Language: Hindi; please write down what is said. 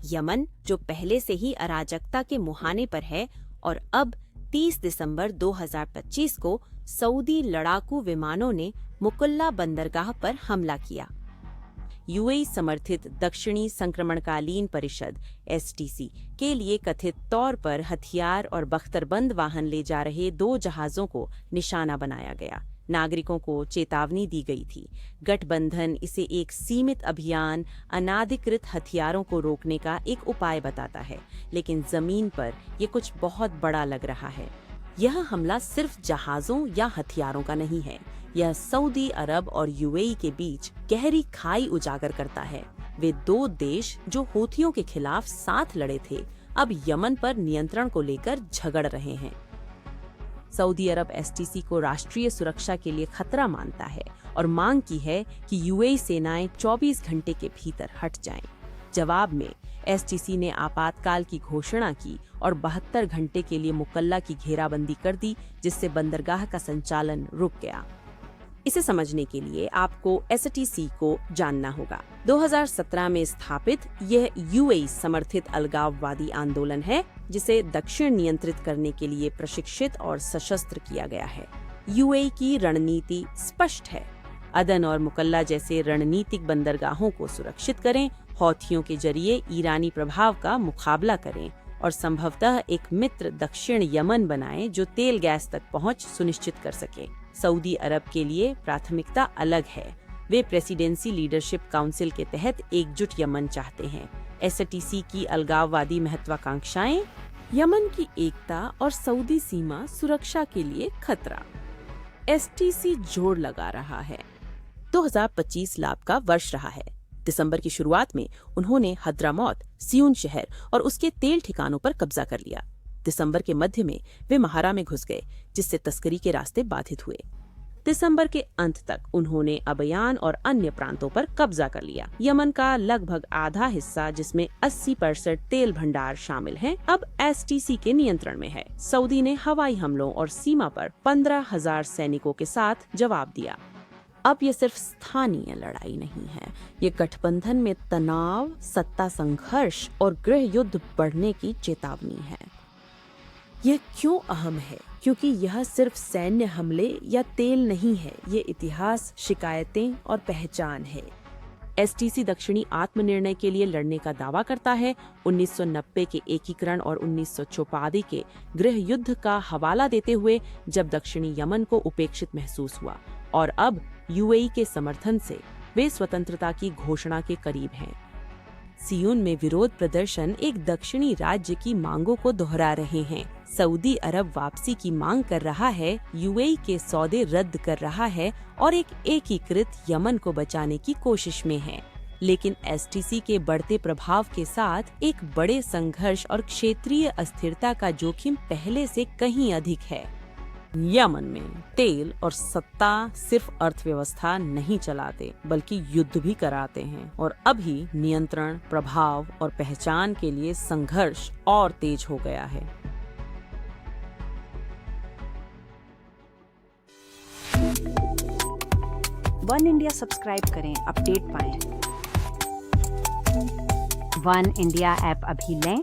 यमन, जो पहले से ही अराजकता के मुहाने पर है, और अब 30 दिसंबर 2025 को सऊदी लड़ाकू विमानों ने मुकल्ला बंदरगाह पर हमला किया। यूएई समर्थित दक्षिणी संक्रमणकालीन परिषद (एसटीसी) के लिए कथित तौर पर हथियार और बख्तरबंद वाहन ले जा रहे 2 जहाजों को निशाना बनाया गया। नागरिकों को चेतावनी दी गई थी। गठबंधन इसे एक सीमित अभियान अनाधिकृत हथियारों को रोकने का एक उपाय बताता है, लेकिन जमीन पर ये कुछ बहुत बड़ा लग रहा है। यह हमला सिर्फ जहाजों या हथियारों का नहीं है, यह सऊदी अरब और यूएई के बीच गहरी खाई उजागर करता है। वे 2 देश जो हूथियों के खिलाफ साथ लड़े थे, अब यमन पर नियंत्रण को लेकर झगड़ रहे हैं। सऊदी अरब एसटीसी को राष्ट्रीय सुरक्षा के लिए खतरा मानता है और मांग की है कि यूएई सेनाएं 24 घंटे के भीतर हट जाएं। जवाब में एसटीसी ने आपातकाल की घोषणा की और 72 घंटे के लिए मुकल्ला की घेराबंदी कर दी, जिससे बंदरगाह का संचालन रुक गया। इसे समझने के लिए आपको एसटीसी को जानना होगा। 2017 में स्थापित यह यूएई समर्थित अलगाववादी आंदोलन है, जिसे दक्षिण नियंत्रित करने के लिए प्रशिक्षित और सशस्त्र किया गया है। यूएई की रणनीति स्पष्ट है, अदन और मुकल्ला जैसे रणनीतिक बंदरगाहों को सुरक्षित करें, हौथियों के जरिए ईरानी प्रभाव का मुकाबला करें और संभवतः एक मित्र दक्षिण यमन बनाएं जो तेल गैस तक पहुंच सुनिश्चित कर सके। सऊदी अरब के लिए प्राथमिकता अलग है। वे प्रेसिडेंसी लीडरशिप काउंसिल के तहत एकजुट यमन चाहते हैं। एसटीसी की अलगाववादी महत्वाकांक्षाएं, यमन की एकता और सऊदी सीमा सुरक्षा के लिए खतरा। एसटीसी जोर लगा रहा है। 2025 लाभ का वर्ष रहा है। दिसंबर की शुरुआत में उन्होंने हद्रामौत, सियून शहर और उसके तेल ठिकानों पर कब्जा कर लिया। दिसंबर के मध्य में वे महारा में घुस गए, जिससे तस्करी के रास्ते बाधित हुए। दिसंबर के अंत तक उन्होंने अबयान और अन्य प्रांतों पर कब्जा कर लिया। यमन का लगभग आधा हिस्सा, जिसमें 80% तेल भंडार शामिल हैं, अब एसटीसी के नियंत्रण में है। सऊदी ने हवाई हमलों और सीमा पर 15,000 सैनिकों के साथ जवाब दिया। अब ये सिर्फ स्थानीय लड़ाई नहीं है, ये गठबंधन में तनाव, सत्ता संघर्ष और गृह युद्ध बढ़ने की चेतावनी है। यह क्यों अहम है? क्योंकि यह सिर्फ सैन्य हमले या तेल नहीं है, ये इतिहास, शिकायतें और पहचान है। एसटीसी दक्षिणी आत्मनिर्णय के लिए लड़ने का दावा करता है। 1990 के एकीकरण और 1984 के गृह युद्ध का हवाला देते हुए, जब दक्षिणी यमन को उपेक्षित महसूस हुआ, और अब यूएई के समर्थन से वे स्वतंत्रता की घोषणा के करीब हैं। सियून में विरोध प्रदर्शन एक दक्षिणी राज्य की मांगों को दोहरा रहे हैं। सऊदी अरब वापसी की मांग कर रहा है, यूएई के सौदे रद्द कर रहा है और एक एकीकृत यमन को बचाने की कोशिश में है। लेकिन एसटीसी के बढ़ते प्रभाव के साथ एक बड़े संघर्ष और क्षेत्रीय अस्थिरता का जोखिम पहले से कहीं अधिक है। यमन में तेल और सत्ता सिर्फ अर्थव्यवस्था नहीं चलाते, बल्कि युद्ध भी कराते हैं, और अभी नियंत्रण, प्रभाव और पहचान के लिए संघर्ष और तेज हो गया है। वन इंडिया सब्सक्राइब करें, अपडेट पाएं। वन इंडिया ऐप अभी लें।